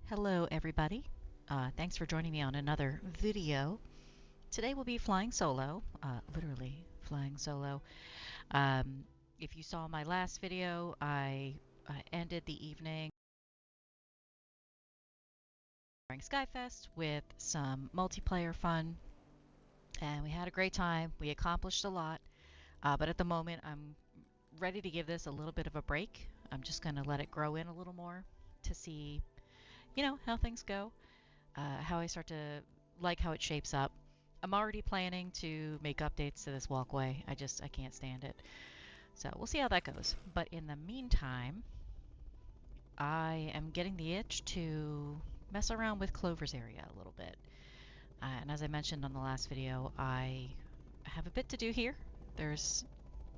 Hello everybody. Thanks for joining me on another video. Today we'll be flying solo, literally flying solo. Um, if you saw my last video, I ended the evening during Skyfest with some multiplayer fun, and we had a great time. We accomplished a lot, but at the moment I'm ready to give this a little bit of a break. I'm just going to let it grow in a little more to see, how things go. How I start to like how it shapes up. I'm already planning to make updates to this walkway. I can't stand it. So we'll see how that goes. But in the meantime, I am getting the itch to mess around with Clover's area a little bit. And as I mentioned on the last video, I have a bit to do here. There's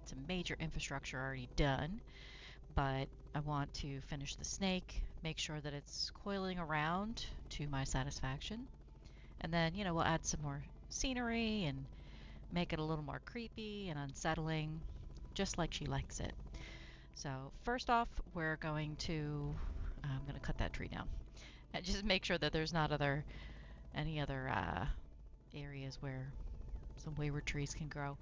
some major infrastructure already done, but I want to finish the snake, make sure that it's coiling around to my satisfaction. And then, we'll add some more scenery and make it a little more creepy and unsettling, just like she likes it. So first off, I'm going to cut that tree down and just make sure that there's not any other areas where some wayward trees can grow.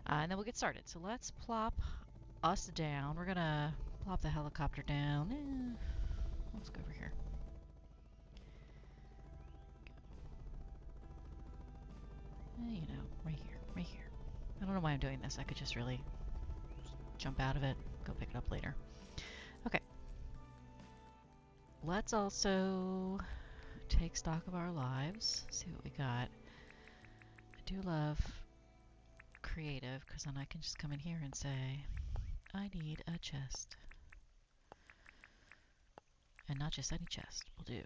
And then we'll get started. So let's plop us down. We're going to plop the helicopter down. Let's go over here. Right here, right here. I don't know why I'm doing this. I could just really jump out of it, go pick it up later. Okay. Let's also take stock of our lives, see what we got. I do love creative, because then I can just come in here and say, I need a chest. And not just any chest will do.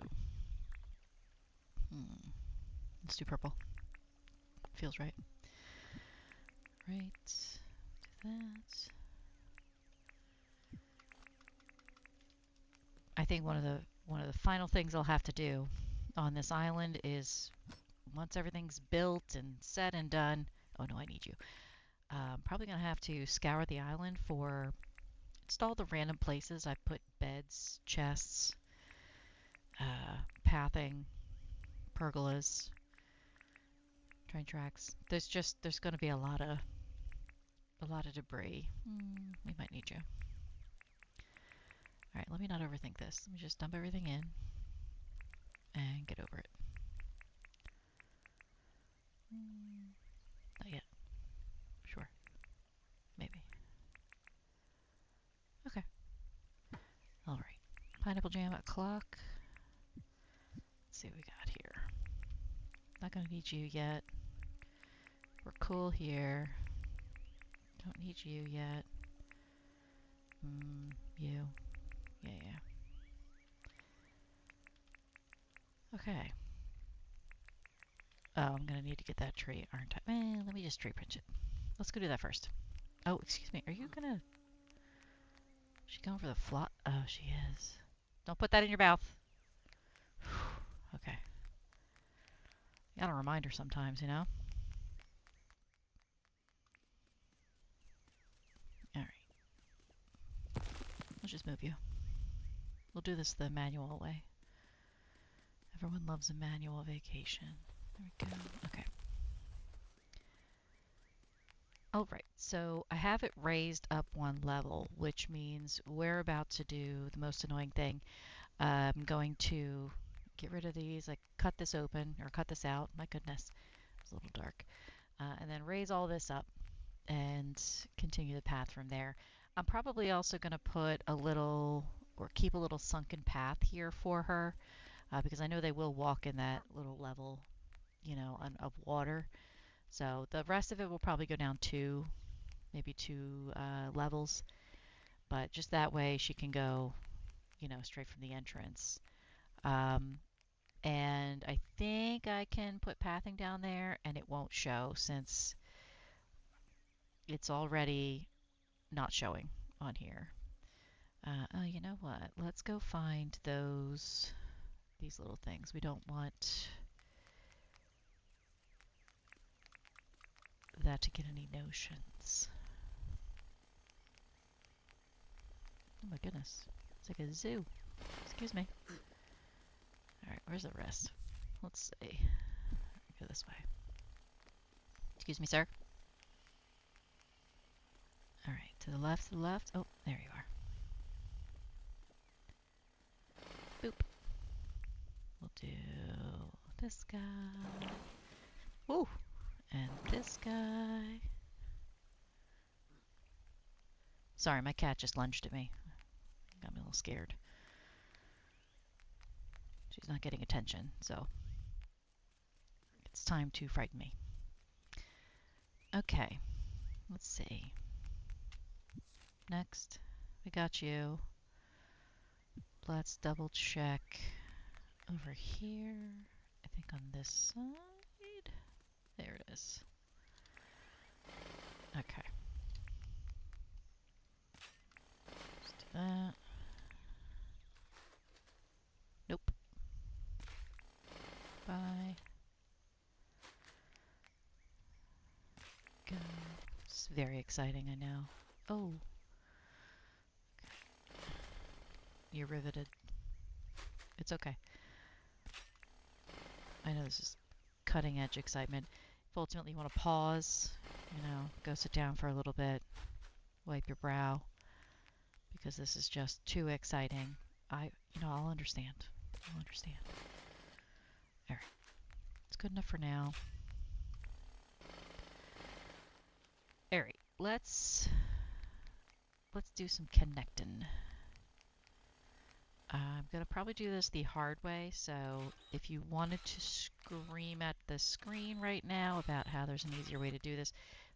Let's do purple. Feels right. Right. Do that. I think one of the final things I'll have to do on this island is, once everything's built and said and done. Oh no, I need you. Probably gonna have to scour the island for just all the random places I put beds, chests, pathing, pergolas, train tracks. There's gonna be a lot of debris. We might need you. Alright, let me not overthink this. Let me just dump everything in and get over it. Not yet. Sure. Maybe. Okay. Alright. Pineapple jam o'clock. Let's see what we got here. Not gonna need you yet. We're cool here. Don't need you yet. You. Yeah. Okay. Oh, I'm gonna need to get that tree, aren't I? Let me just tree pinch it. Let's go do that first. Oh, excuse me. Are you gonna... Is she going for the flop? Oh, she is. Don't put that in your mouth. Okay. You gotta remind her sometimes, you know? Alright. Let's just move you. We'll do this the manual way. Everyone loves a manual vacation. There we go. Okay. Alright, so I have it raised up one level, which means we're about to do the most annoying thing. I'm going to get rid of these, like cut this open, or cut this out. My goodness, it's a little dark. And then raise all this up and continue the path from there. I'm probably also going to put a little, or keep a little sunken path here for her, because I know they will walk in that little level, of water. So the rest of it will probably go down maybe two levels, but just that way she can go, straight from the entrance. And I think I can put pathing down there and it won't show, since it's already not showing on here. Oh, you know what? Let's go find these little things. We don't want that to get any notions. Oh my goodness. It's like a zoo. Excuse me. Where's the rest? Let's see. Go this way. Excuse me, sir. All right, to the left, to the left. Oh, there you are. Boop. We'll do this guy. Woo! And this guy. Sorry, my cat just lunged at me. Got me a little scared. She's not getting attention, so it's time to frighten me. Okay, let's see. Next, we got you. Let's double check over here. I think on this side. There it is. Okay. Let's do that. Nope. Bye. Go. It's very exciting, I know. Oh. Okay. You're riveted. It's okay. I know this is cutting edge excitement. If ultimately you want to pause, go sit down for a little bit, wipe your brow, because this is just too exciting. I'll understand. I'll understand. All right. It's good enough for now. All right. Let's do some connecting. I'm going to probably do this the hard way, so if you wanted to scream at the screen right now about how there's an easier way to do this,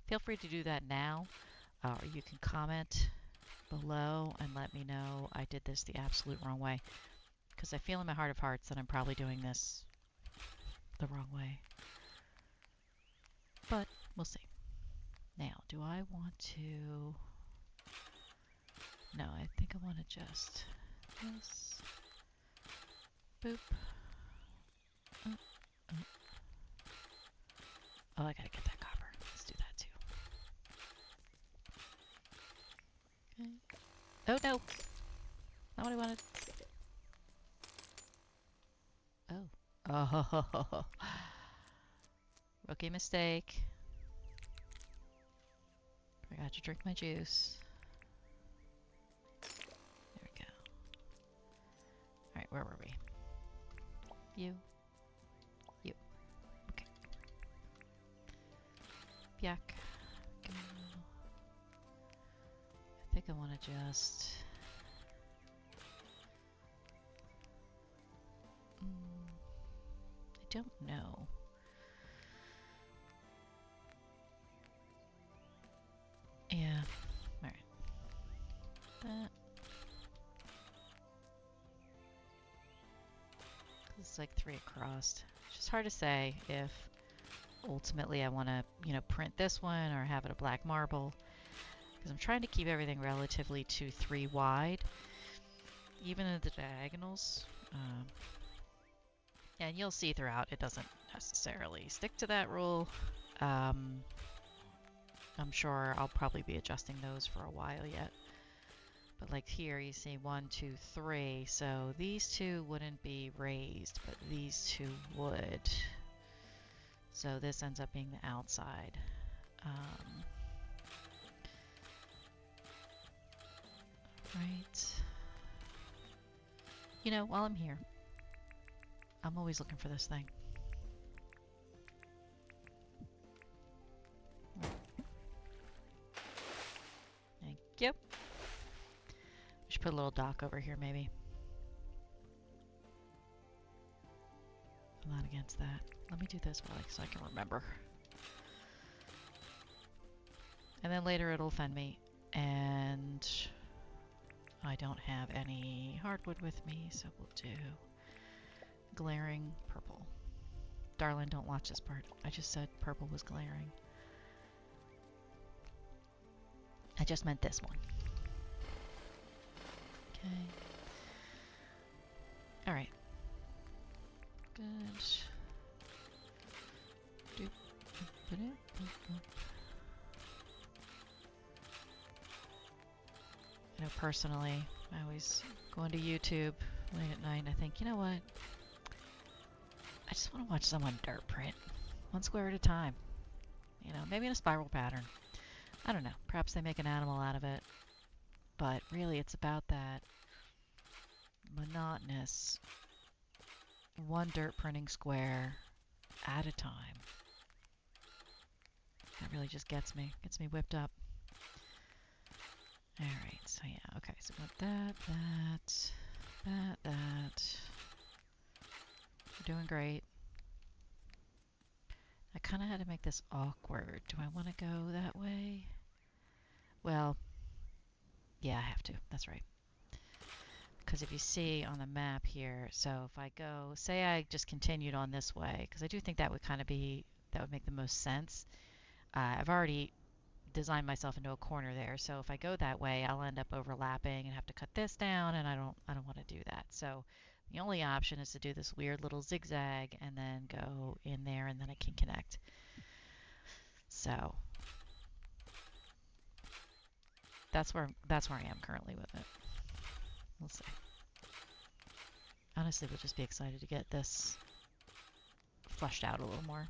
feel free to do that now, or you can comment below and let me know I did this the absolute wrong way, because I feel in my heart of hearts that I'm probably doing this the wrong way. But we'll see. Now, do I want to... No, I think I want to just... this. Boop. Oh, I gotta get that copper. Let's do that too. Okay. Oh no! Not what I wanted. Oh. Oh. Rookie mistake. Forgot to drink my juice. There we go. Alright, where were we? You. Okay. Yak. Go. I think I want to just... I don't know. Yeah. Alright. That. It's like 3 across. It's just hard to say if ultimately I want to, print this one or have it a black marble. Because I'm trying to keep everything relatively to 3 wide. Even in the diagonals. And you'll see throughout it doesn't necessarily stick to that rule. I'm sure I'll probably be adjusting those for a while yet. But like here you see 1, 2, 3. So these 2 wouldn't be raised, but these 2 would. So this ends up being the outside. Right. While I'm here, I'm always looking for this thing. Thank you. We should put a little dock over here, maybe. I'm not against that. Let me do this so I can remember. And then later it'll offend me, and I don't have any hardwood with me, so we'll do glaring purple. Darling, don't watch this part. I just said purple was glaring. I just meant this one. Okay. Alright. Good. Personally, I always go into YouTube late at night and I think, you know what? I just want to watch someone dirt print. One square at a time. You know, maybe in a spiral pattern. I don't know. Perhaps they make an animal out of it. But really, it's about that monotonous one dirt printing square at a time. That really just gets me whipped up. Alright, so yeah, okay, so we got that. We're doing great. I kind of had to make this awkward. Do I want to go that way? Well, yeah, I have to. That's right. Because if you see on the map here, so if I go, say I just continued on this way, because I do think that would kind of be, that would make the most sense. I've already designed myself into a corner there, so if I go that way, I'll end up overlapping and have to cut this down, and I don't want to do that. So the only option is to do this weird little zigzag and then go in there, and then I can connect. So that's where I am currently with it. We'll see. Honestly, we'll just be excited to get this fleshed out a little more.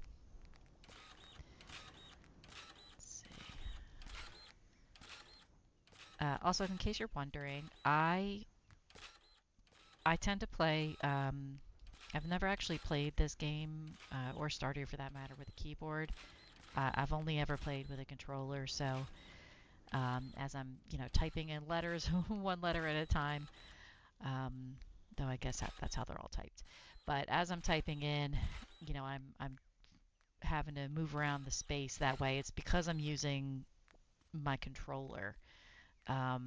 Let's see. Also, in case you're wondering, I tend to play. I've never actually played this game or Stardew for that matter with a keyboard. I've only ever played with a controller, so as I'm typing in letters one letter at a time. Though I guess that's how they're all typed. But as I'm typing in, I'm having to move around the space that way. It's because I'm using my controller. I've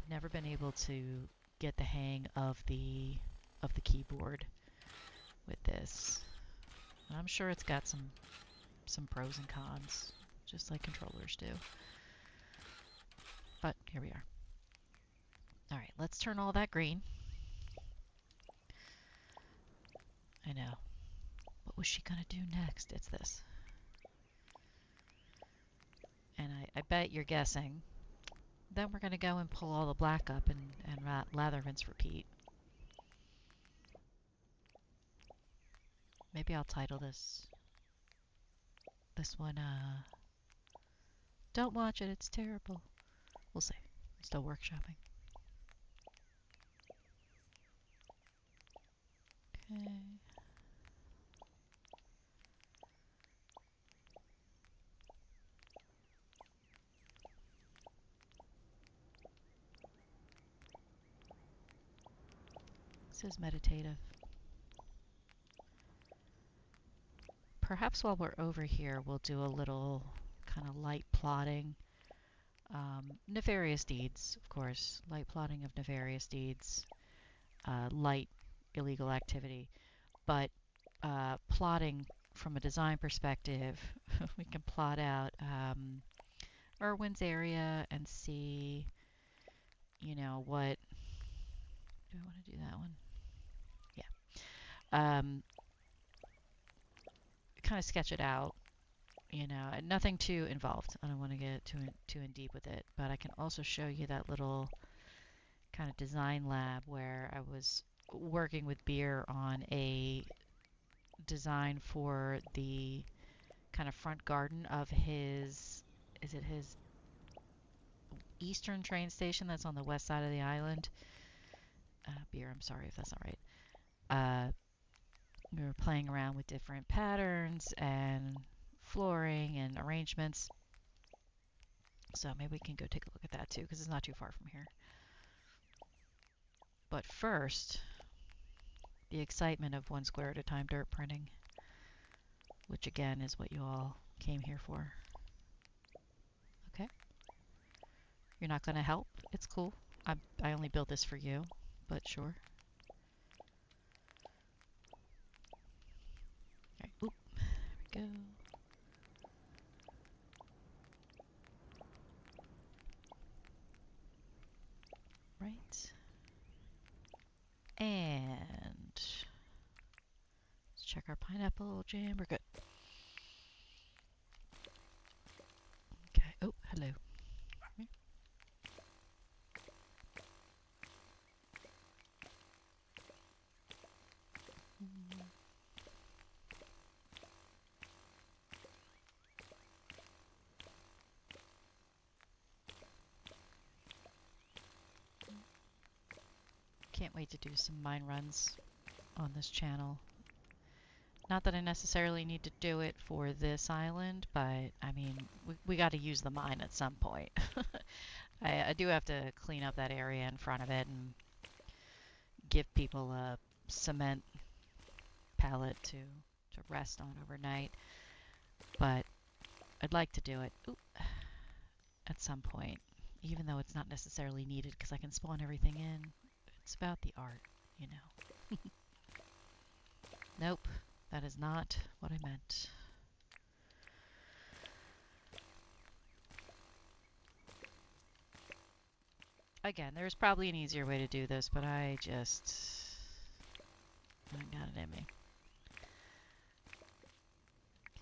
never been able to get the hang of the keyboard with this. I'm sure it's got some pros and cons, just like controllers do. But here we are. All right, let's turn all that green. I know. What was she going to do next? It's this. And I bet you're guessing. Then we're going to go and pull all the black up and lather, rinse, repeat. Maybe I'll title this one, Don't watch it, it's terrible. We'll see. I'm still workshopping. Okay. This is meditative. Perhaps while we're over here, we'll do a little kind of light plotting. Nefarious deeds, of course. Light plotting of nefarious deeds. Light illegal activity. But plotting from a design perspective, we can plot out Irwin's area and see, what... Do I want to do that one? Yeah. Kind of sketch it out, nothing too involved. I don't want to get too in deep with it, but I can also show you that little kind of design lab where I was working with Beer on a design for the kind of front garden of his eastern train station that's on the west side of the island. Beer, I'm sorry if that's not right. We were playing around with different patterns and flooring and arrangements. So maybe we can go take a look at that too, because it's not too far from here. But first, the excitement of one square at a time dirt printing, which again is what you all came here for. Okay. You're not going to help? It's cool. I only built this for you, but sure. Alright, oop, there we go. Right. And let's check our pineapple jam. We're good. Okay. Oh, hello. Can't wait to do some mine runs on this channel. Not that I necessarily need to do it for this island, but I mean, we got to use the mine at some point. I do have to clean up that area in front of it and give people a cement pallet to rest on overnight. But I'd like to do it at some point, even though it's not necessarily needed because I can spawn everything in. It's about the art, you know. Nope, that is not what I meant. Again, there's probably an easier way to do this, but I got it in me.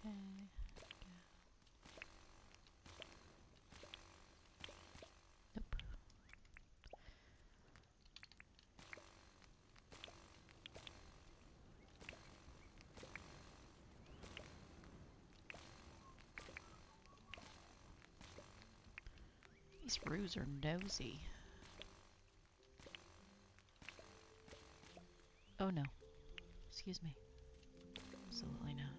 Okay. Nope. These roos are nosy. Oh no. Excuse me. Absolutely not.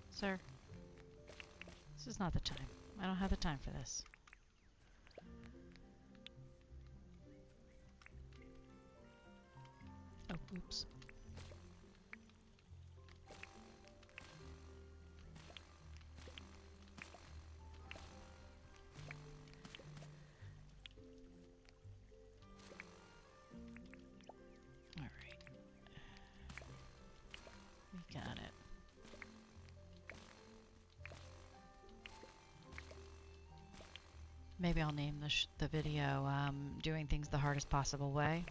Sir, this is not the time. I don't have the time for this. Oh, oops. All right. We got it. Maybe I'll name the video doing things the hardest possible way.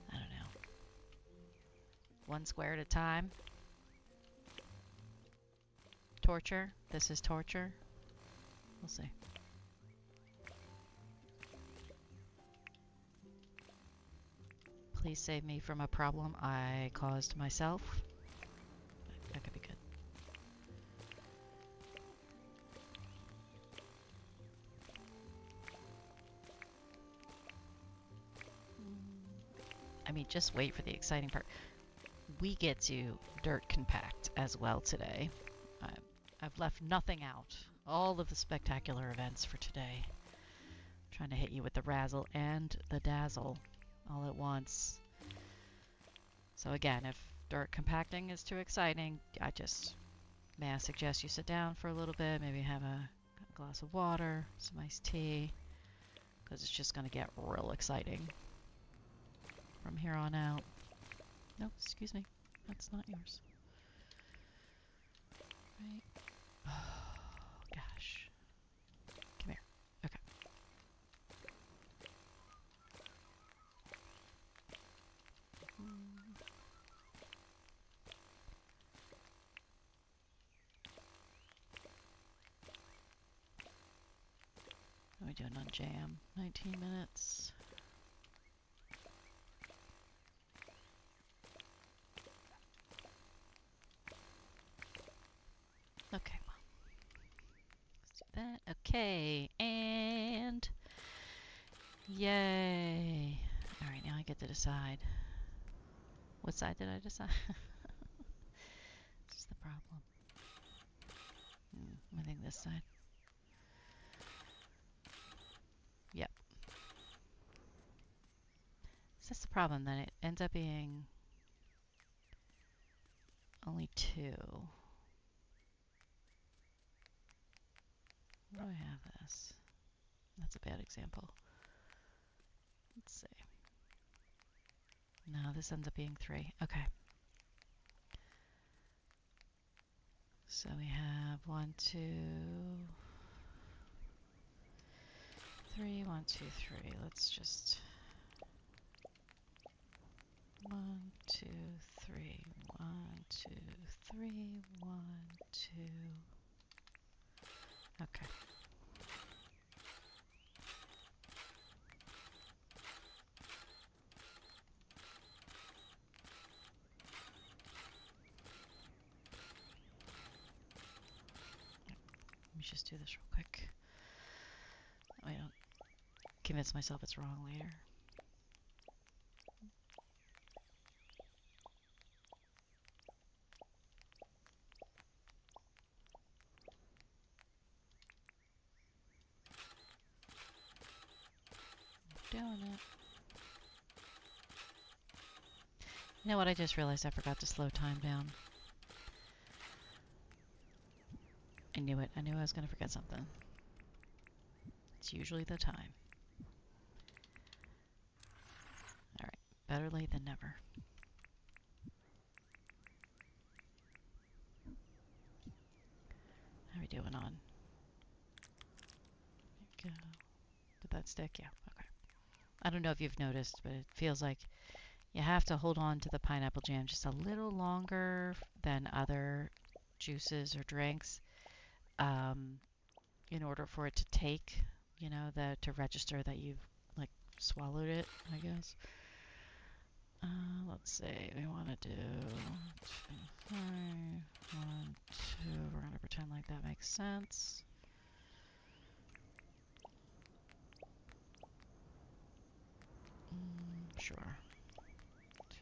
I don't know. One square at a time. Torture. This is torture. We'll see. Please save me from a problem I caused myself. That could be good. I mean, just wait for the exciting part. We get to dirt compact as well today. I've left nothing out. All of the spectacular events for today. I'm trying to hit you with the razzle and the dazzle all at once. So again, if dirt compacting is too exciting, may I suggest you sit down for a little bit, maybe have a glass of water, some iced tea, because it's just going to get real exciting from here on out. No, excuse me. That's not yours. Right. Oh, gosh. Come here. Okay. What are we doing on jam? 19 minutes. Okay, well, let's do that. Okay, and yay. All right, now I get to decide. What side did I decide? This is the problem. I think this side. Yep. So that's the problem, then it ends up being only 2. Where do I have this? That's a bad example. Let's see. No, this ends up being 3. Okay. So we have 1, 2, 3, 1, 2, 3. Let's just 1, 2, 3, 1, 2, 3, 1, 2. Okay. just do this real quick. I don't convince myself it's wrong later. Doing it. You know what? I just realized I forgot to slow time down. I knew it. I knew I was going to forget something. It's usually the time. Alright. Better late than never. How are we doing on? There we go. Did that stick? Yeah. Okay. I don't know if you've noticed, but it feels like you have to hold on to the pineapple jam just a little longer than other juices or drinks in order for it to take, you know, to register that you've like swallowed it, I guess. Let's see, we want to do 2, 3, 1, 2. We're going to pretend like that makes sense. Sure. 2.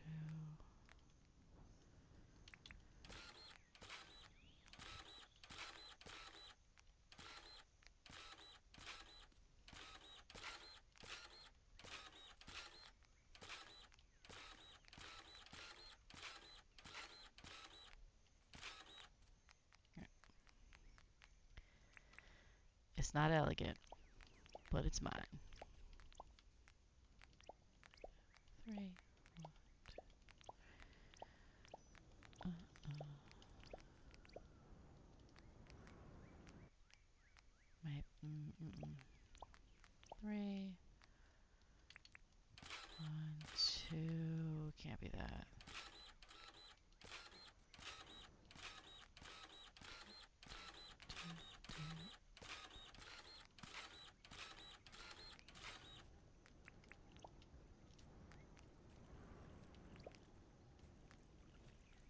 It's not elegant, but it's mine. 3, 1, 2. Wait. 3, 1, 2. Can't be that.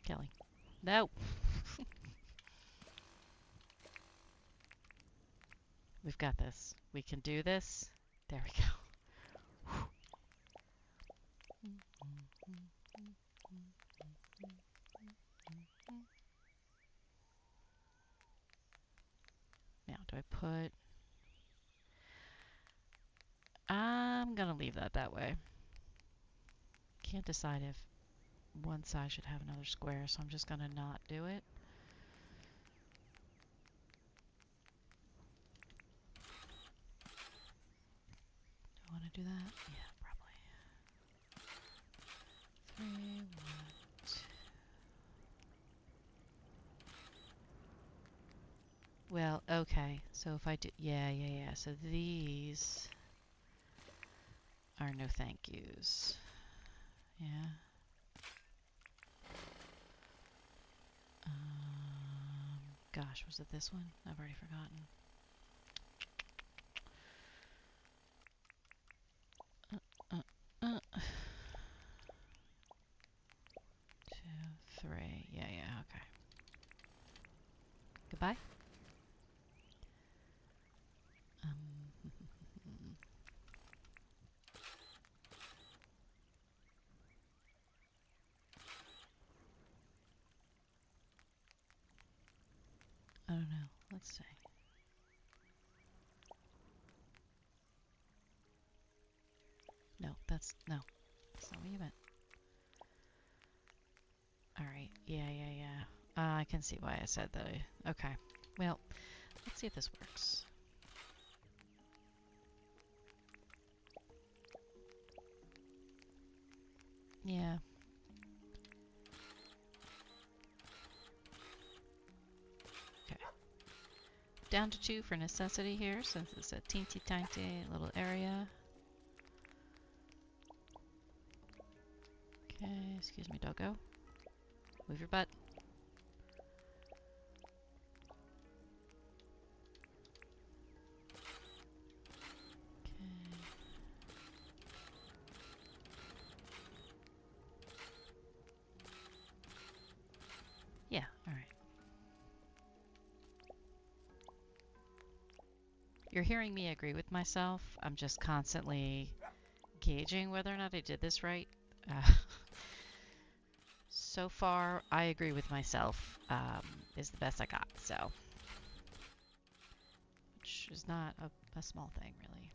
Kelly. No. We've got this. We can do this. There we go. Now, do I put... I'm going to leave that way. Can't decide if one side should have another square, so I'm just going to not do it. Do I want to do that? Yeah, probably. 3, 1, 2. Well, okay. So if I do... Yeah. So these are no thank yous. Yeah. Gosh, was it this one? I've already forgotten. 2, 3. Yeah, okay. Goodbye. I don't know. Let's see. No, that's not what you meant. Alright, yeah. I can see why I said that. Okay, well, let's see if this works. Yeah. Okay. Down to 2 for necessity here, since it's a teensy tiny little area. Okay, excuse me, doggo. Move your butt. Okay. Yeah, alright. You're hearing me agree with myself. I'm just constantly gauging whether or not I did this right. So far, I agree with myself, is the best I got, so. Which is not a small thing, really.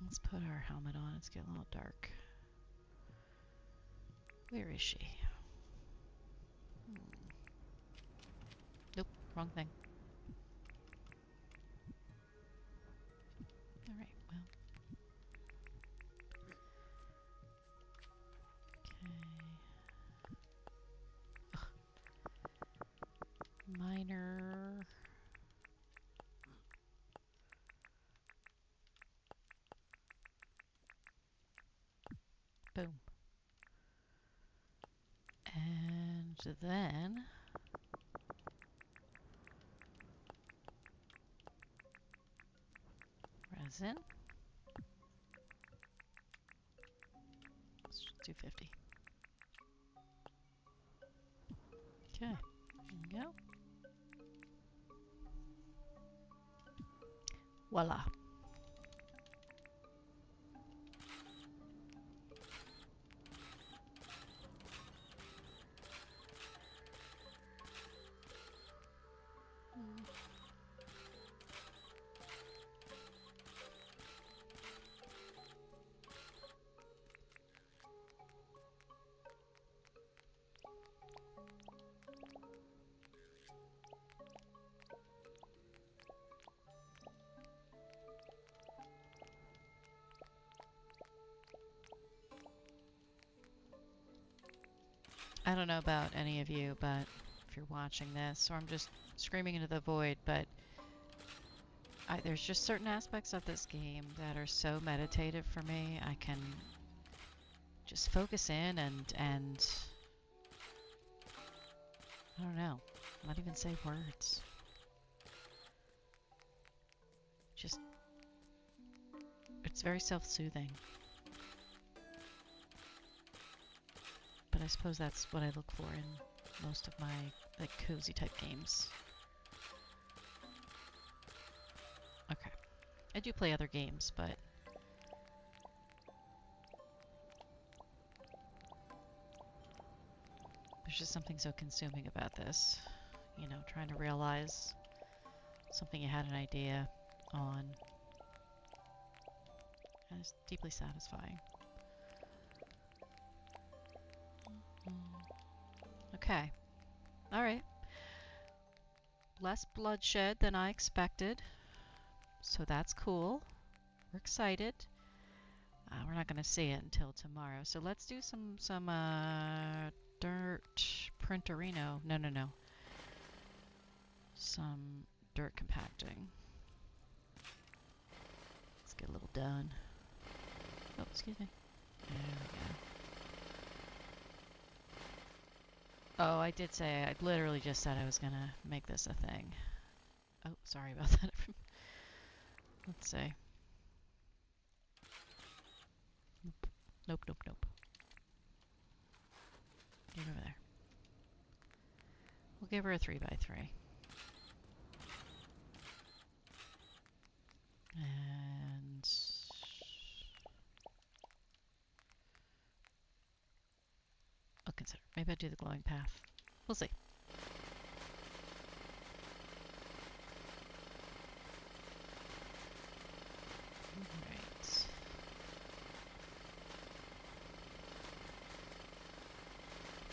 Let's put our helmet on. It's getting a little dark. Where is she? Nope, wrong thing. Alright, well. Okay. Ugh. Minor. Boom. And then resin. Let's just do 50. Okay, there we go. Voila. I don't know about any of you, but if you're watching this, or I'm just screaming into the void, but there's just certain aspects of this game that are so meditative for me. I can just focus in and I don't know, not even say words. Just, it's very self-soothing. But I suppose that's what I look for in most of my like cozy type games. Okay. I do play other games, but there's just something so consuming about this. You know, trying to realize something you had an idea on. And it's deeply satisfying. Okay. Alright. Less bloodshed than I expected. So that's cool. We're excited. We're not going to see it until tomorrow. So let's do some dirt printerino. No. Some dirt compacting. Let's get a little done. Oh, excuse me. There we go. Oh, I did say, I literally just said I was going to make this a thing. Oh, sorry about that. Let's see. Nope. Get over there. We'll give her a 3x3. And I'll consider. Maybe I'll do the glowing path. We'll see. Alright.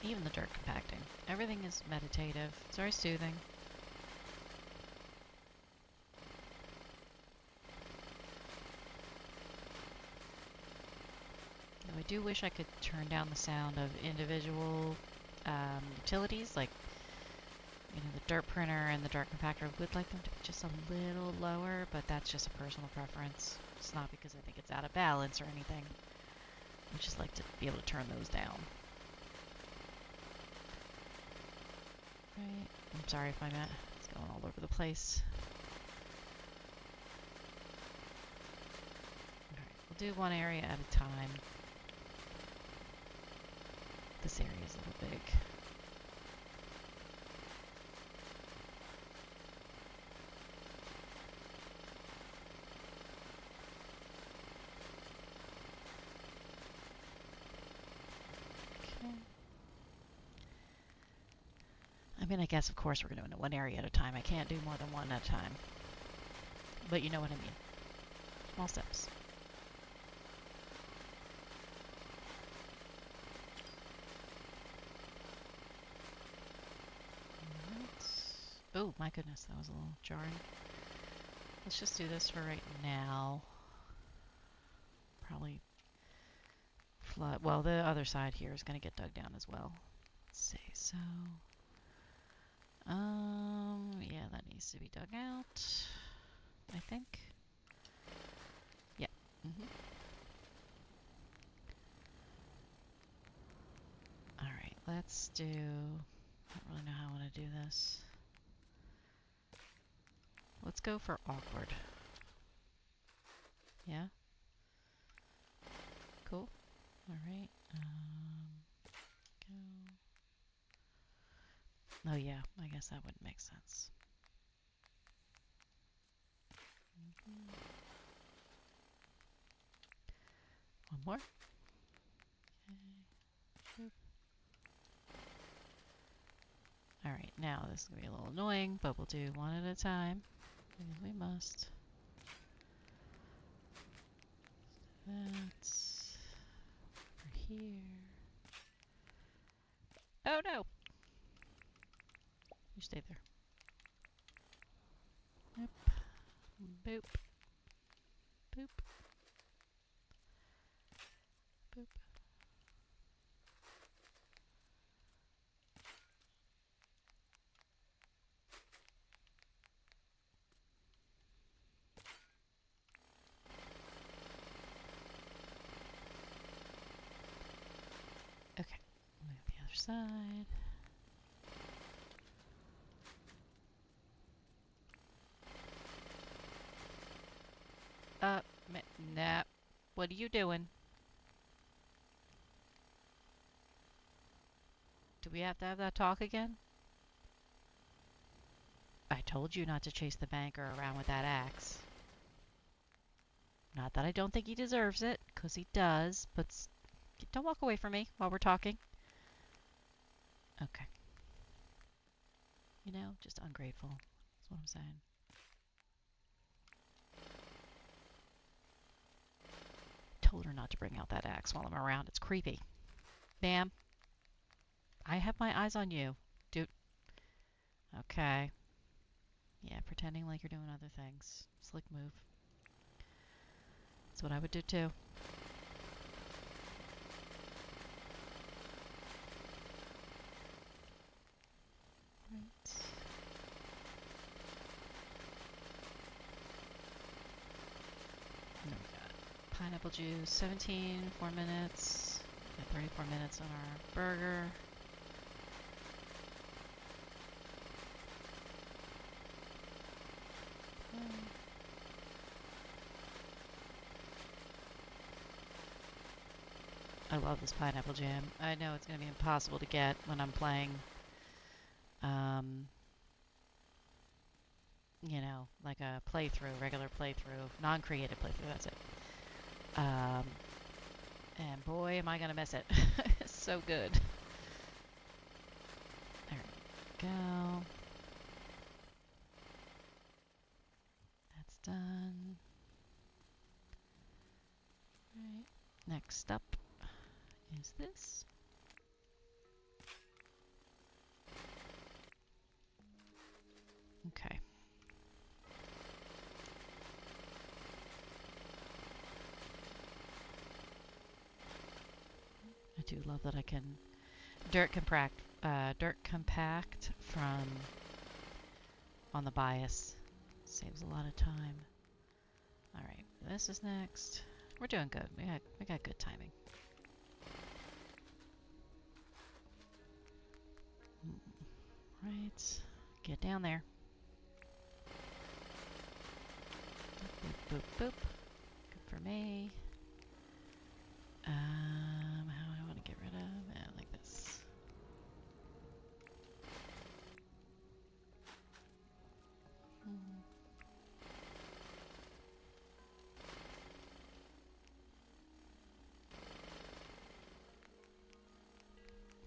Even the dirt compacting. Everything is meditative. It's very soothing. Though I do wish I could turn down the sound of individual utilities, like the dirt printer and the dirt compactor. Would like them to be just a little lower, but that's just a personal preference. It's not because I think it's out of balance or anything. I just like to be able to turn those down. Right. I'm sorry if my mat is going all over the place. Alright, we'll do one area at a time. This area is a little big. I mean, I guess, of course, we're going to do one area at a time. I can't do more than one at a time. But you know what I mean. Small steps. Oh, my goodness, that was a little jarring. Let's just do this for right now. Probably flood. Well, the other side here is going to get dug down as well. Let's see, so... yeah, that needs to be dug out, I think. Yeah. Alright, let's do... I don't really know how I want to do this. Let's go for awkward. Yeah? Cool. Alright. Go. Oh yeah, I guess that wouldn't make sense. One more. Okay. Alright, now this is going to be a little annoying, but we'll do one at a time, because we must. That's over here. Oh no! You stay there. Yep. Boop. Boop. Boop. Okay, move the other side. Nah. What are you doing? Do we have to have that talk again? I told you not to chase the banker around with that axe. Not that I don't think he deserves it, because he does, but don't walk away from me while we're talking. Okay. You know, just ungrateful. That's what I'm saying. Told her not to bring out that axe while I'm around. It's creepy. Bam. I have my eyes on you. Dude. Okay. Yeah, pretending like you're doing other things. Slick move. That's what I would do too. Right. There we got pineapple juice, 17, 4 minutes. Got 34 minutes on our burger. I love this pineapple jam. I know it's going to be impossible to get when I'm playing, you know, like a playthrough, regular playthrough, non-creative playthrough, that's it. And boy, am I going to miss it. It's so good. There we go. That's done. Right. Next up is this. Okay. I do love that I can dirt compact from on the bias. Saves a lot of time. All right, this is next. We're doing good. We got good timing. Right, get down there. Boop, boop, boop. Good for me. How do I want to get rid of? Like this.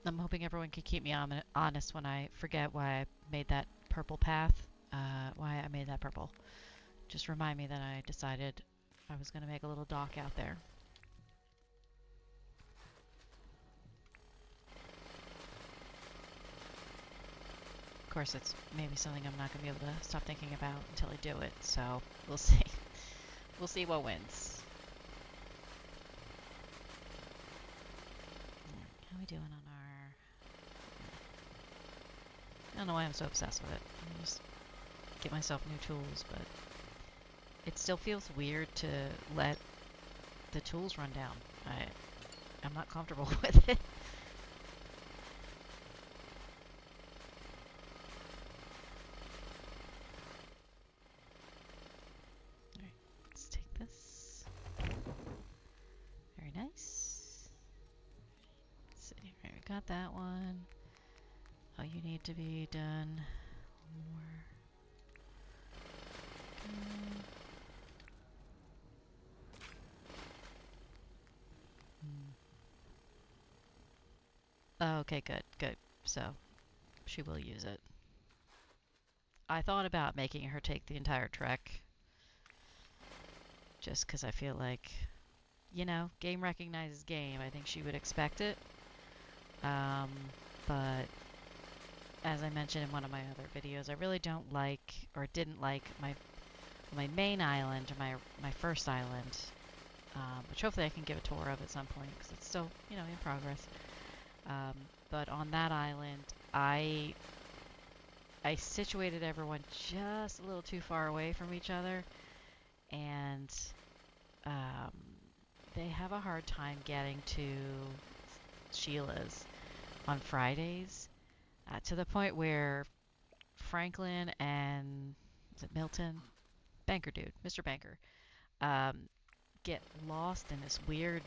I'm hoping everyone can keep me honest when I forget why I made that purple path. Why I made that purple. Just remind me that I decided I was going to make a little dock out there. Of course, it's maybe something I'm not going to be able to stop thinking about until I do it, so we'll see. We'll see what wins. How are we doing on our... I don't know why I'm so obsessed with it. I just get myself new tools, but it still feels weird to let the tools run down. I'm not comfortable with it. Alright, let's take this. Very nice. Let's see, alright, we got that one. Oh, you need to be done. One more. Okay. Oh, okay, good, good. So, she will use it. I thought about making her take the entire trek. Just because I feel like, you know, game recognizes game. I think she would expect it. But as I mentioned in one of my other videos, I really don't like, or didn't like, my main island, or my first island, which hopefully I can give a tour of at some point, because it's still, you know, in progress. But on that island, I situated everyone just a little too far away from each other, and they have a hard time getting to Sheila's on Fridays, to the point where Franklin and, is it Milton? Banker dude, Mr. Banker, get lost in this weird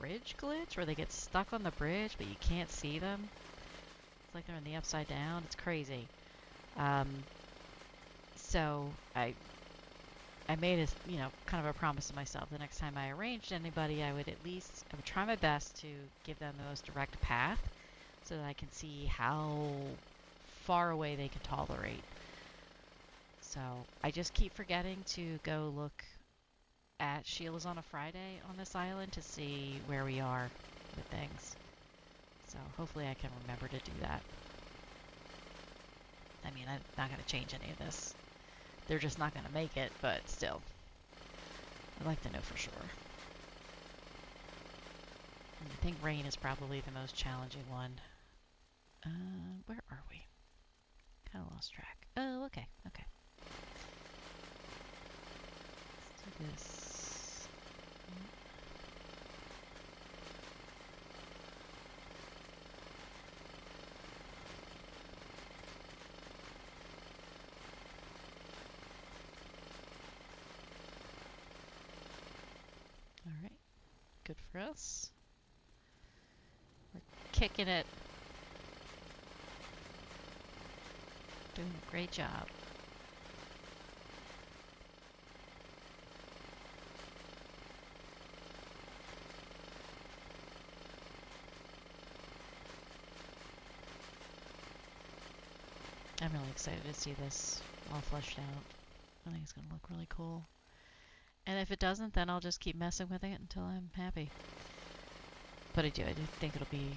bridge glitch where they get stuck on the bridge but you can't see them. It's like they're in the upside down. It's crazy. So I made a, you know, kind of a promise to myself. The next time I arranged anybody, I would try my best to give them the most direct path so that I can see how far away they can tolerate. So I just keep forgetting to go look at Sheila's on a Friday on this island to see where we are with things. So hopefully I can remember to do that. I mean, I'm not going to change any of this. They're just not going to make it, but still. I'd like to know for sure. And I think rain is probably the most challenging one. Where are we? Kind of lost track. Oh, okay, okay. Let's do this. All right, good for us. We're kicking it. Doing a great job. I'm really excited to see this all fleshed out. I think it's going to look really cool. And if it doesn't, then I'll just keep messing with it until I'm happy. But I do think it'll be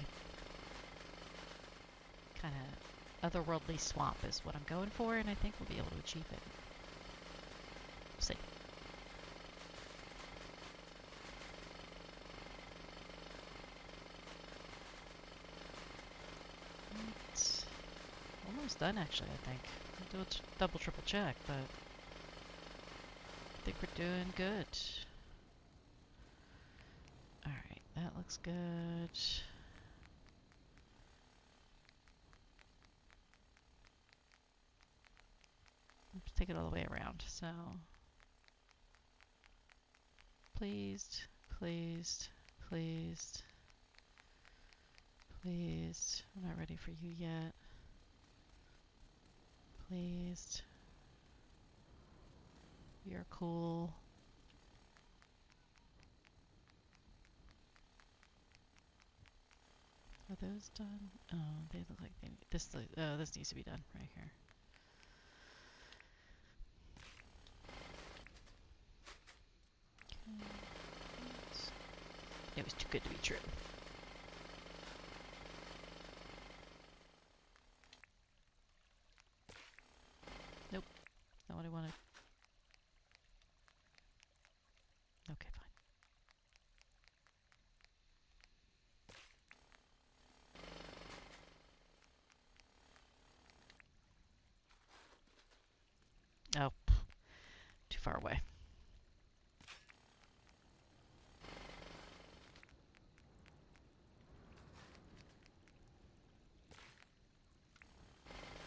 kind of otherworldly swamp is what I'm going for, and I think we'll be able to achieve it. We'll see. It's almost done, actually, I think. I'll do a double, triple check, but I think we're doing good. Alright, that looks good. Let's take it all the way around. So, pleased, pleased, pleased, pleased. I'm not ready for you yet. Pleased. You're cool. Are those done? Oh, they look like they need, this needs to be done right here. Okay. It was too good to be true. Nope, not what I wanted. Okay, fine. Oh, too far away.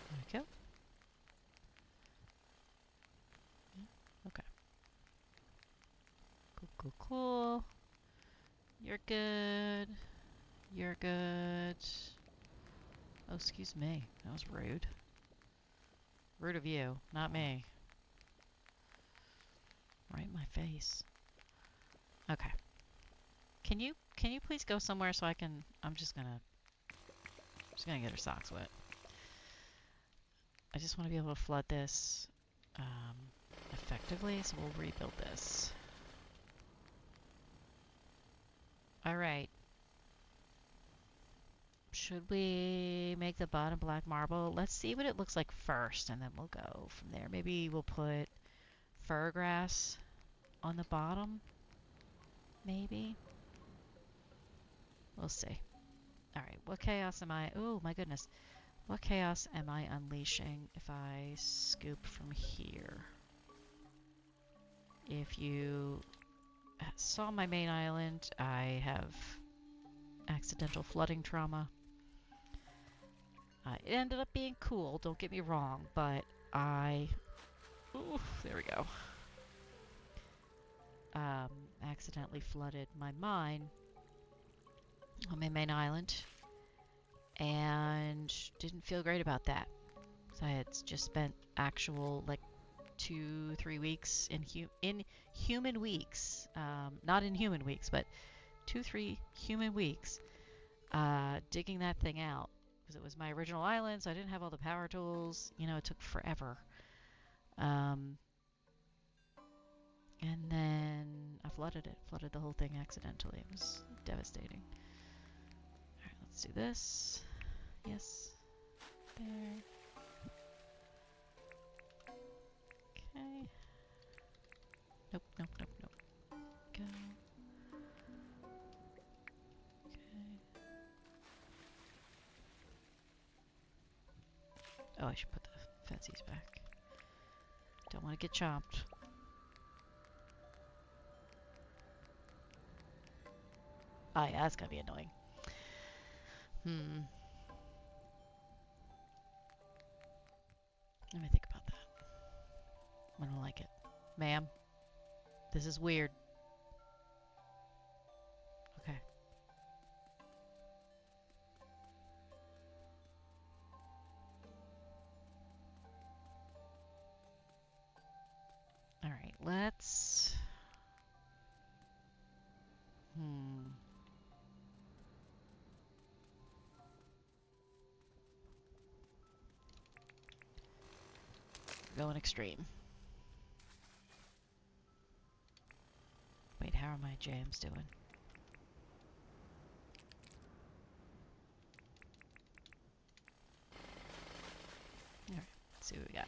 There we go. Yeah, okay. Cool, cool, cool. You're good. You're good. Oh, excuse me. That was rude. Rude of you, not me. Right in my face. Okay. Can you please go somewhere so I can I'm just gonna get her socks wet. I just want to be able to flood this effectively, so we'll rebuild this. Alright. Should we make the bottom black marble? Let's see what it looks like first, and then we'll go from there. Maybe we'll put fir grass on the bottom? Maybe? We'll see. Alright, what chaos am I... Oh, my goodness. What chaos am I unleashing if I scoop from here? If you saw my main island, I have accidental flooding trauma. It ended up being cool, don't get me wrong, but I... Ooh, there we go. Accidentally flooded my mine on my main island and didn't feel great about that. So I had just spent actual, like, 2-3 weeks in human weeks, not in human weeks, but 2-3 human weeks digging that thing out. Because it was my original island, so I didn't have all the power tools. You know, it took forever. And then I flooded the whole thing accidentally. It was devastating. Alright, let's do this. Yes. There. Okay. Nope, nope, nope, nope. Go. Okay. Oh, I should put the fancies back. Don't want to get chomped. Oh yeah, that's gonna be annoying. Let me think about that. I don't like it. Ma'am, this is weird. Okay. Alright, let's... Going extreme. Wait, how are my jams doing? Alright, let's see what we got.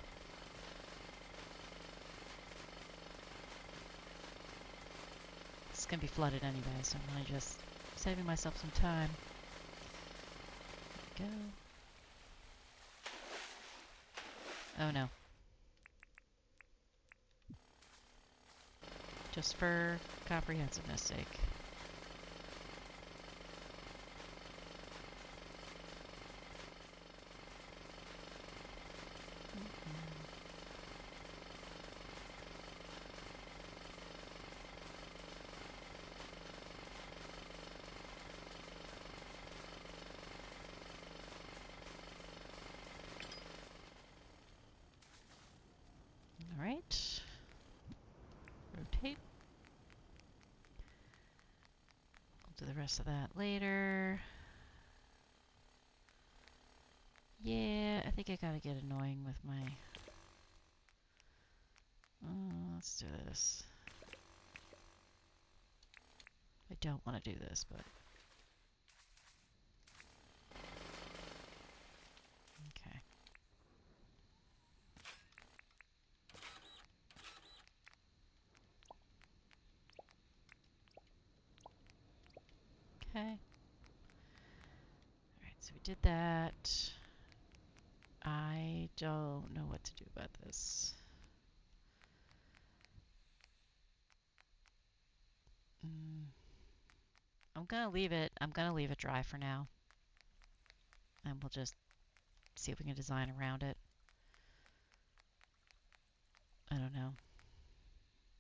This is gonna be flooded anyway, so I'm really just saving myself some time. There we go. Oh no. Just for comprehensiveness sake. Alright. Rotate. I'll do the rest of that later. Yeah, I think I gotta get annoying with my... let's do this. I don't want to do this, but... Okay. Okay. Alright, so we did that. I don't know what to do about this. I'm gonna leave it dry for now. And we'll just see if we can design around it. I don't know.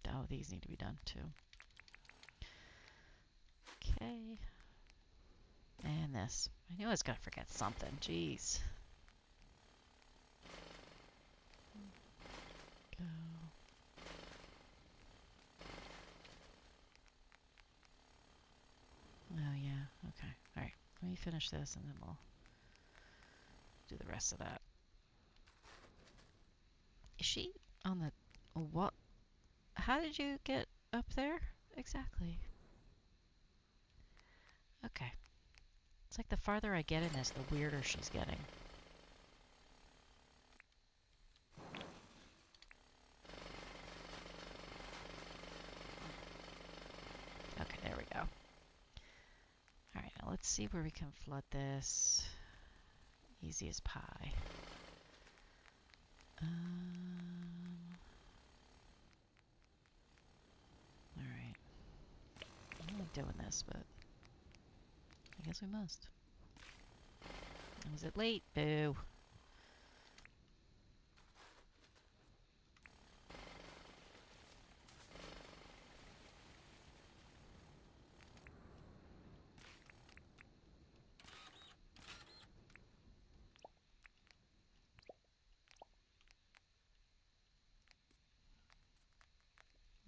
Oh, these need to be done too. Okay. And this. I knew I was gonna forget something. Jeez. Go. Oh yeah, okay. Alright, let me finish this and then we'll do the rest of that. Is she on the... what? How did you get up there? Exactly. Okay. It's like the farther I get in this, the weirder she's getting. Okay, there we go. Alright, now let's see where we can flood this. Easy as pie. Alright. I don't like doing this, but I guess we must. Was it late? Boo.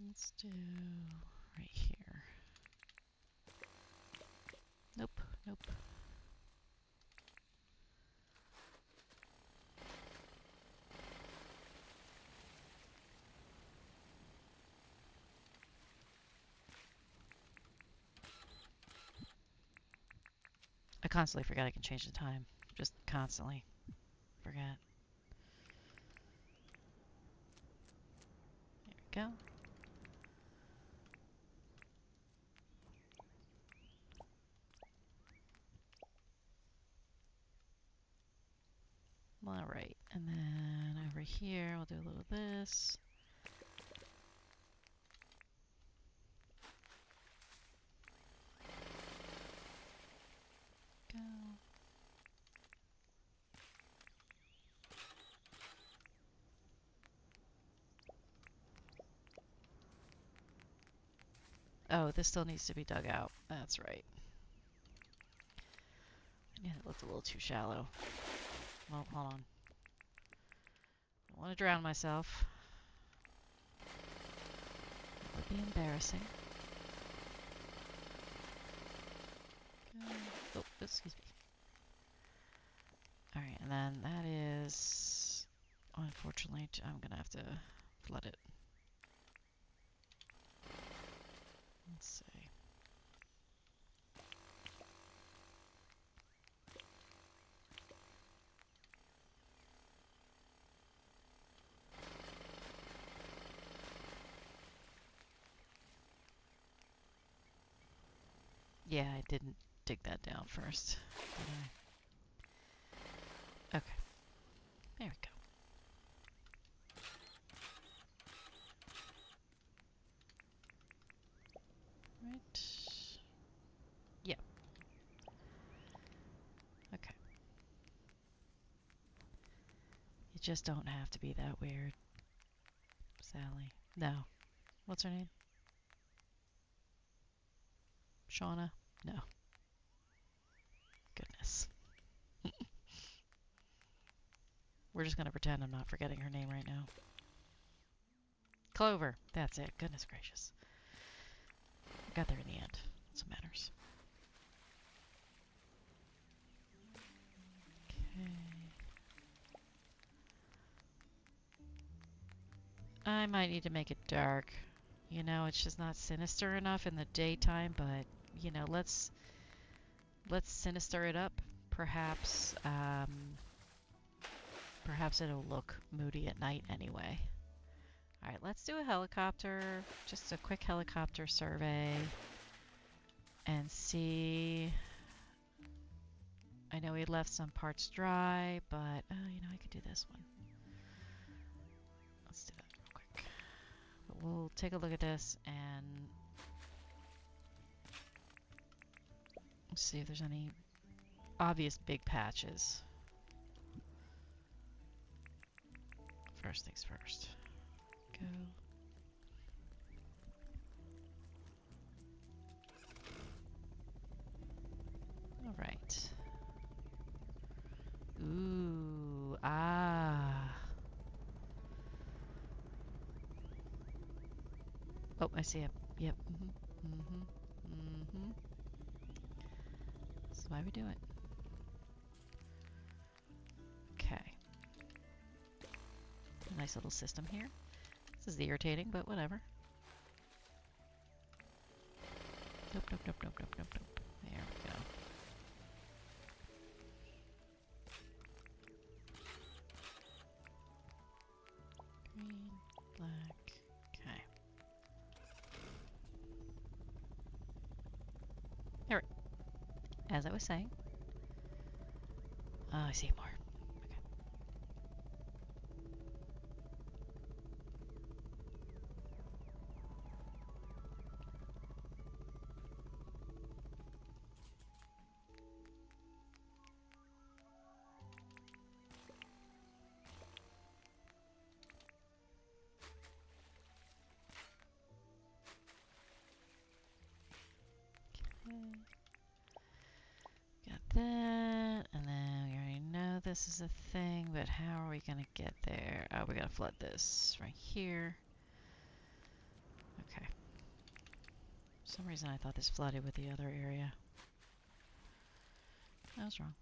Let's do right here. Nope, nope. I constantly forget I can change the time. Just constantly forget. There we go. Alright, and then over here we'll do a little of this. Go. Oh, this still needs to be dug out. That's right. Yeah, it looked a little too shallow. Well, hold on. I don't want to drown myself. That would be embarrassing. Oh, excuse me. Alright, and then that is... unfortunately, I'm going to have to flood it. Let's see. Yeah, I didn't dig that down first. Okay. There we go. Right. Yeah. Okay. You just don't have to be that weird, Sally. No. What's her name? Shauna? No. Goodness. We're just going to pretend I'm not forgetting her name right now. Clover. That's it. Goodness gracious. I got there in the end. That's what matters. Okay. I might need to make it dark. You know, it's just not sinister enough in the daytime, but, you know, let's sinister it up. Perhaps, perhaps it'll look moody at night anyway. All right, let's do a helicopter, just a quick helicopter survey and see. I know we left some parts dry, but, you know, I could do this one. Let's do that real quick. But we'll take a look at this and see if there's any obvious big patches. First things first. Go. All right. Ooh, ah. Oh, I see it. Yep. That's why we do it. Okay. A nice little system here. This is irritating, but whatever. Nope, nope, nope, nope, nope, nope, nope. There we go. Green, black, okay. There we, as I was saying. I see more. Got that, and then we already know this is a thing, but how are we gonna get there? Oh, we gotta flood this right here. Okay. For some reason I thought this flooded with the other area. I was wrong.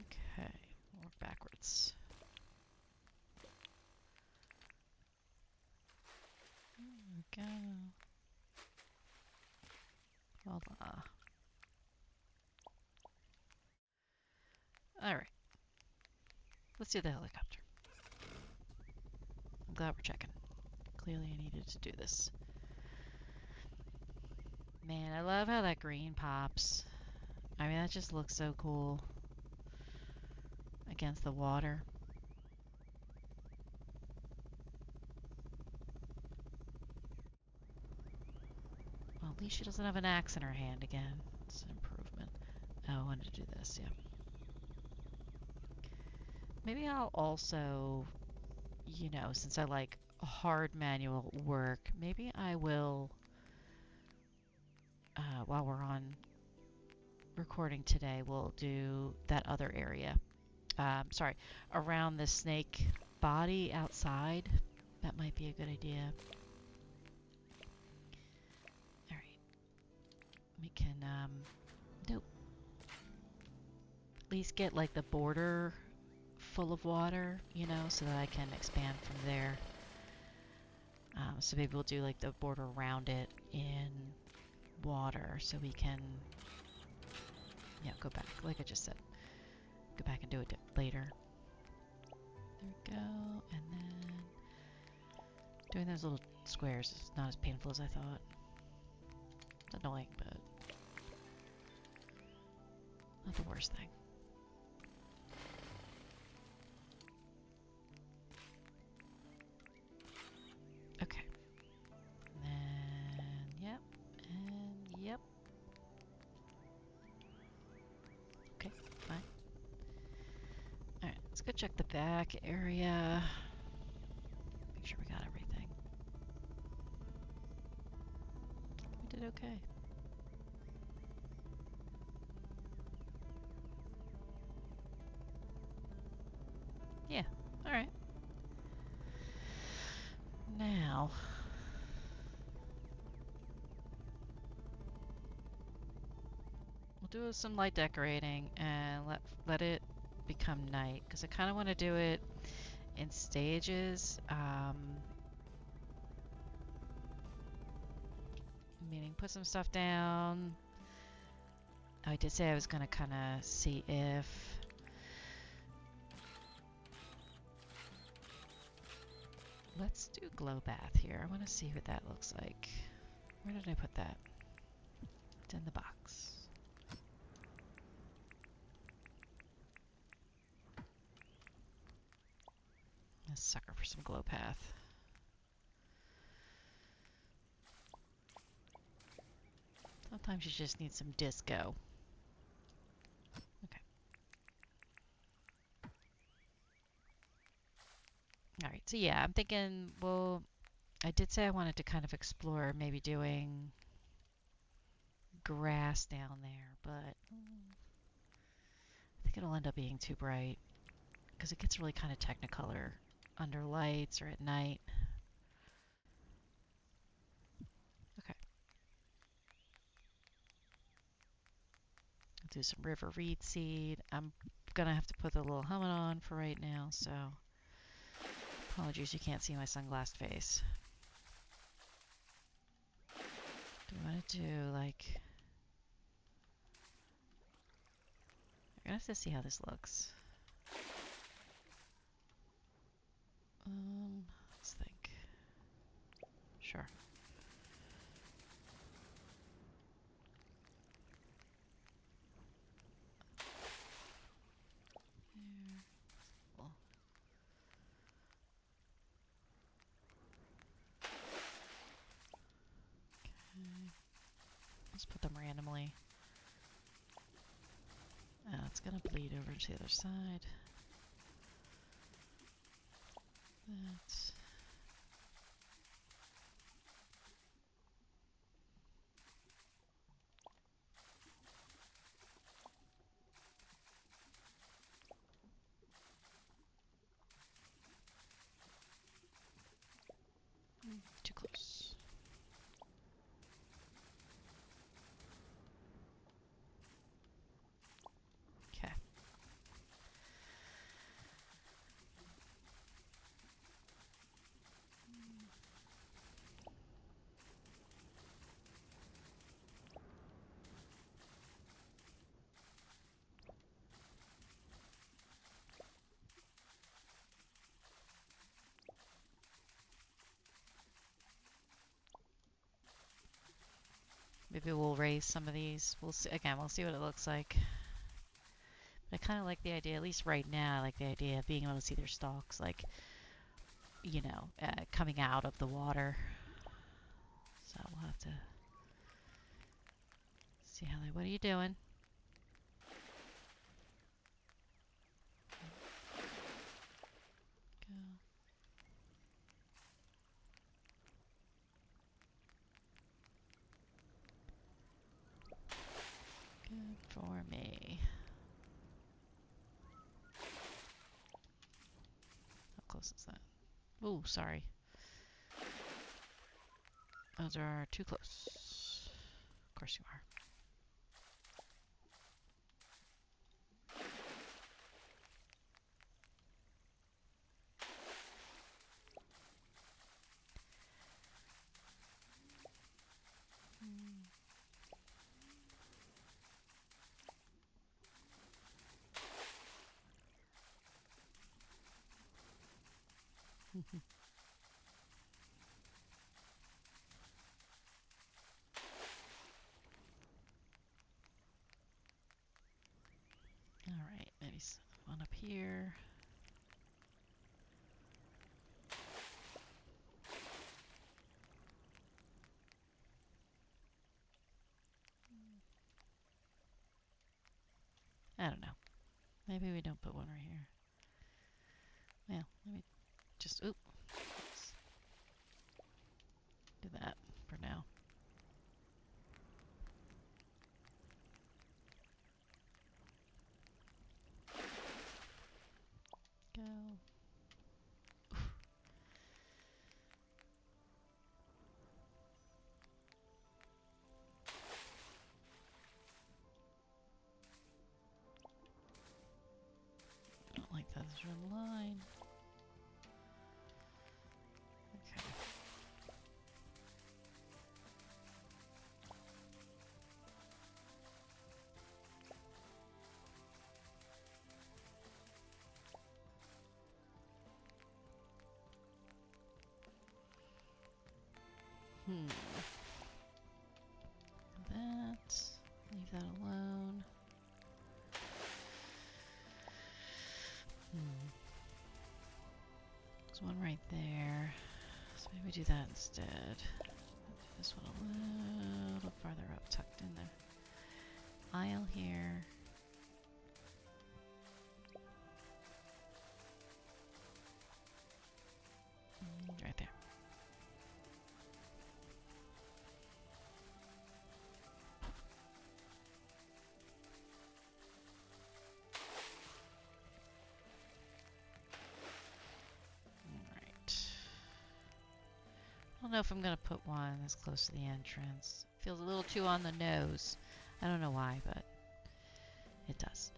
Okay, we're backwards. There we go. Voila. Alright. Let's do the helicopter. I'm glad we're checking. Clearly I needed to do this. Man, I love how that green pops. I mean, that just looks so cool against the water. Well, at least she doesn't have an axe in her hand again. It's an improvement. Oh, I wanted to do this, yeah. Maybe I'll also, you know, since I like hard manual work, maybe I will, while we're on recording today, we'll do that other area. Sorry, around the snake body outside. That might be a good idea. Alright. We can, nope. At least get like the border full of water, you know, so that I can expand from there. So maybe we'll do like the border around it in water so we can, yeah, go back, like I just said. Go back and do it later. There we go, and then doing those little squares is not as painful as I thought. It's annoying, but not the worst thing. Okay. And then, yep, and yep. Okay, fine. Alright, let's go check the back area. Make sure we got everything. We did okay. Yeah, alright. Now, do some light decorating and let it become night, because I kind of want to do it in stages. Meaning put some stuff down. Oh, I did say I was going to kind of see if... Let's do glow bath here. I want to see what that looks like. Where did I put that? It's in the box. A sucker for some glow path. Sometimes you just need some disco. Okay. Alright, so yeah, I'm thinking, well, I did say I wanted to kind of explore maybe doing grass down there, but I think it'll end up being too bright because it gets really kind of technicolor under lights or at night. Okay. I'll do some river reed seed. I'm gonna have to put the little helmet on for right now, so apologies you can't see my sunglassed face. Do I want to do like... I'm gonna have to see how this looks. Let's think. Sure. There. Cool. Okay. Let's put them randomly. It's gonna bleed over to the other side. That's... too close. Okay. Maybe we'll raise some of these. We'll see. Again, we'll see what it looks like. But I kind of like the idea, at least right now, I like the idea of being able to see their stalks, like, you know, coming out of the water. So we'll have to see how they... What are you doing? Go. Good for me. How close is that? Oh, sorry. Those are too close. Of course you are. Alright, maybe one up here. I don't know. Maybe we don't put one right here. Well, let me just... Oop. Let's do that for now. Go. Children line. Okay. That. Leave that alone. There's one right there. So maybe do that instead. Do this one a little farther up, tucked in there. Aisle here. Right there. I don't know if I'm going to put one this close to the entrance. Feels a little too on the nose. I don't know why, but it does.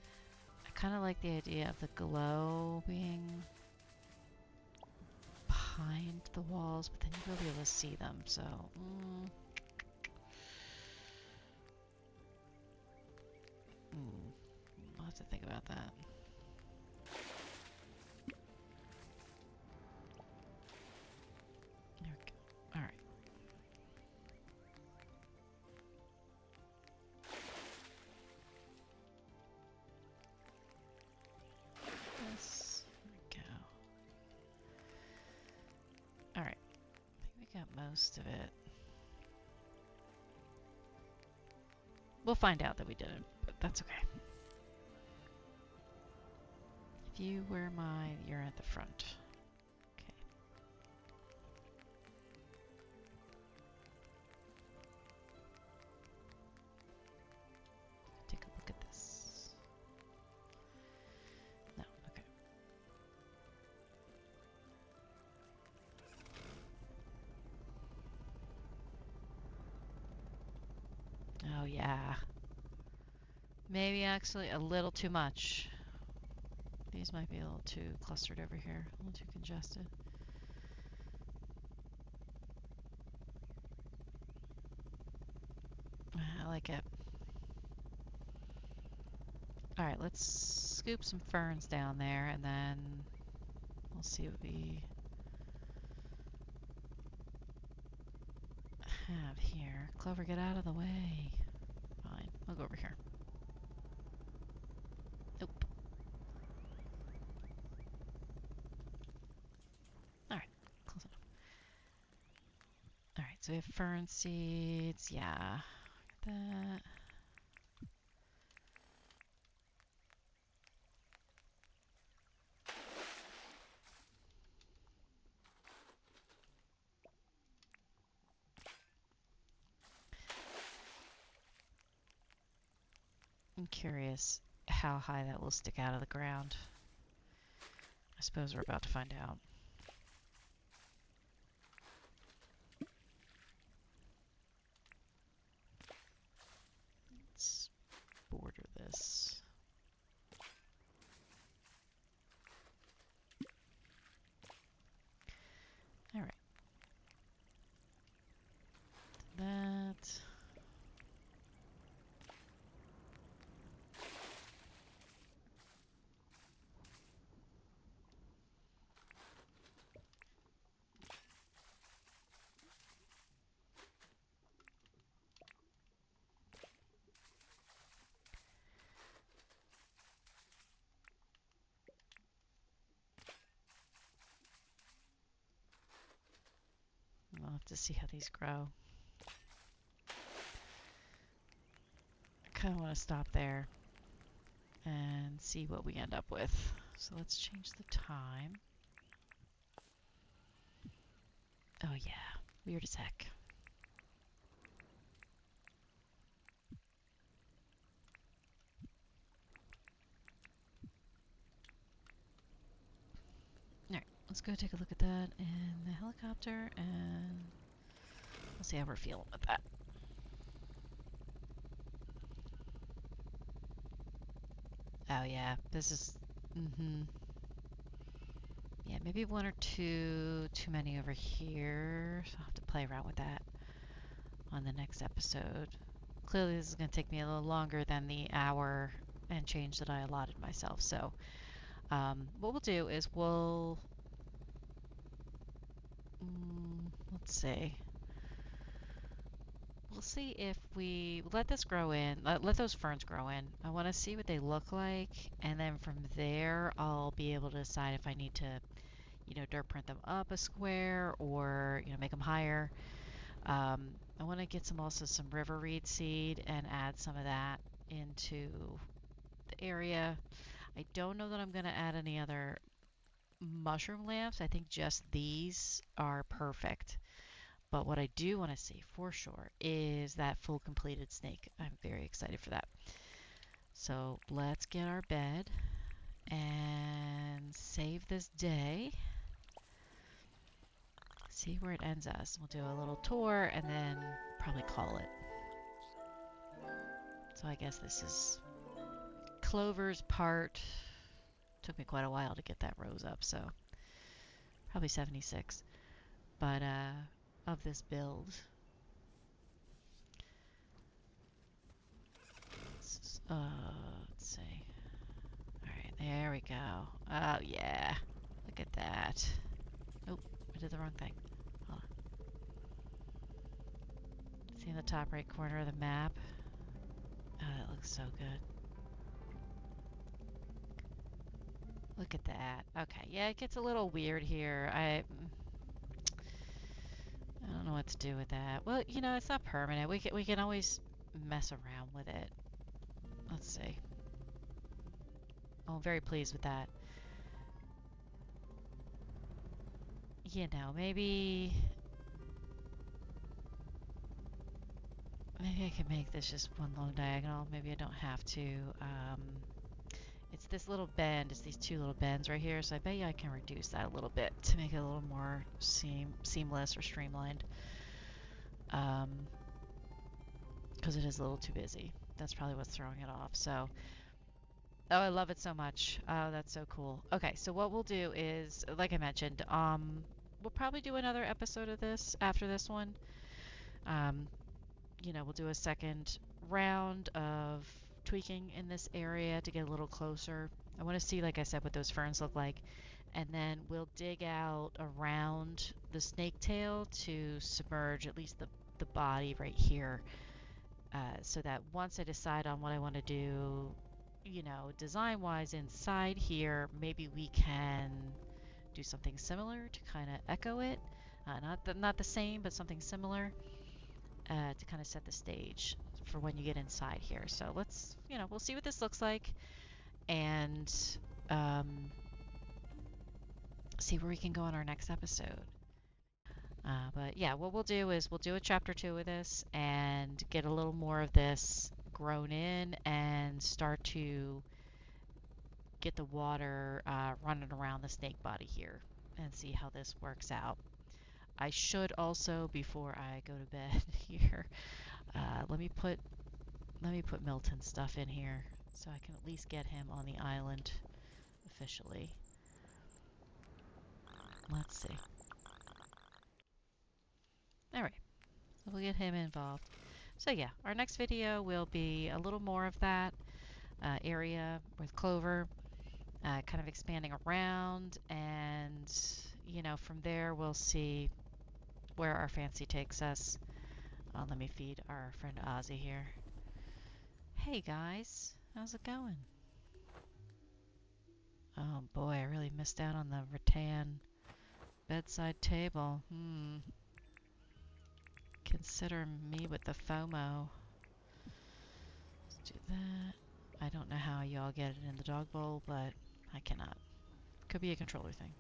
I kind of like the idea of the glow being behind the walls, but then you will be able to see them, so... I'll have to think about that. There we go. Alright. This. There we go. Alright. I think we got most of it. We'll find out that we didn't, but that's okay. If you were you're at the front. Okay. Take a look at this. No, okay. Oh yeah. Maybe actually a little too much. These might be a little too clustered over here, a little too congested. I like it. Alright, let's scoop some ferns down there and then we'll see what we have here. Clover, get out of the way. Fine, we'll go over here. Nope. Alright, close enough. Alright, so we have fern seeds. Yeah, that. I'm curious how high that will stick out of the ground. I suppose we're about to find out. Let's border this. All right. That. We'll have to see how these grow. I kind of want to stop there and see what we end up with. So let's change the time. Oh yeah, weird as heck. Alright, let's go take a look at that in the helicopter and we'll see how we're feeling with that. Oh yeah, this is, maybe one or two too many over here. So I'll have to play around with that on the next episode. Clearly this is going to take me a little longer than the hour and change that I allotted myself. So what we'll do is let's see. We'll see if we let this grow in, let those ferns grow in. I want to see what they look like, and then from there I'll be able to decide if I need to, dirt print them up a square or, make them higher. I want to get some river reed seed and add some of that into the area. I don't know that I'm going to add any other mushroom lamps. I think just these are perfect. But what I do want to see for sure is that full completed snake. I'm very excited for that. So let's get our bed and save this day. See where it ends us. We'll do a little tour and then probably call it. So I guess this is Clover's part. Took me quite a while to get that rose up, so probably 76. But of this build. Let's see. Alright, there we go. Oh, yeah. Look at that. Oh, I did the wrong thing. Hold on. See in the top right corner of the map? Oh, that looks so good. Look at that. Okay, yeah, it gets a little weird here. I don't know what to do with that. Well, it's not permanent. We can always mess around with it. Let's see. Oh, I'm very pleased with that. Maybe I can make this just one long diagonal. Maybe I don't have to. It's this little bend. It's these two little bends right here. So I bet you I can reduce that a little bit to make it a little more seamless or streamlined. Because it is a little too busy. That's probably what's throwing it off. So, oh, I love it so much. Oh, that's so cool. Okay, so what we'll do is, like I mentioned, we'll probably do another episode of this after this one. We'll do a second round of tweaking in this area to get a little closer. I want to see, like I said, what those ferns look like. And then we'll dig out around the snake tail to submerge at least the body right here. So that once I decide on what I want to do, design-wise inside here, maybe we can do something similar to kind of echo it. Not the same, but something similar to kind of set the stage for when you get inside here. So let's, we'll see what this looks like and see where we can go in our next episode. But yeah, what we'll do is we'll do a chapter 2 of this and get a little more of this grown in and start to get the water running around the snake body here and see how this works out. I should also, before I go to bed here, let me put Milton's stuff in here so I can at least get him on the island officially. Let's see. Alright, so we'll get him involved. So yeah, our next video will be a little more of that area with Clover, kind of expanding around, and from there we'll see where our fancy takes us. Let me feed our friend Ozzy here. Hey guys, how's it going? Oh boy, I really missed out on the rattan bedside table. Consider me with the FOMO. Let's do that. I don't know how y'all get it in the dog bowl, but I cannot. Could be a controller thing.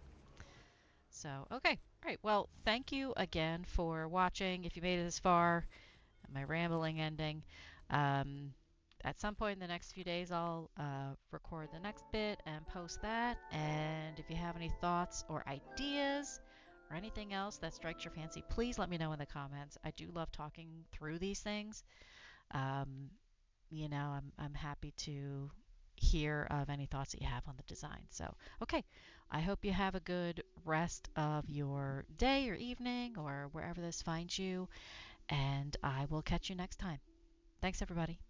So, okay. All right. Well, thank you again for watching. If you made it this far, my rambling ending. At some point in the next few days, I'll record the next bit and post that. And if you have any thoughts or ideas or anything else that strikes your fancy, please let me know in the comments. I do love talking through these things. I'm happy to hear of any thoughts that you have on the design. So, okay, I hope you have a good rest of your day or evening or wherever this finds you, and I will catch you next time. Thanks, everybody.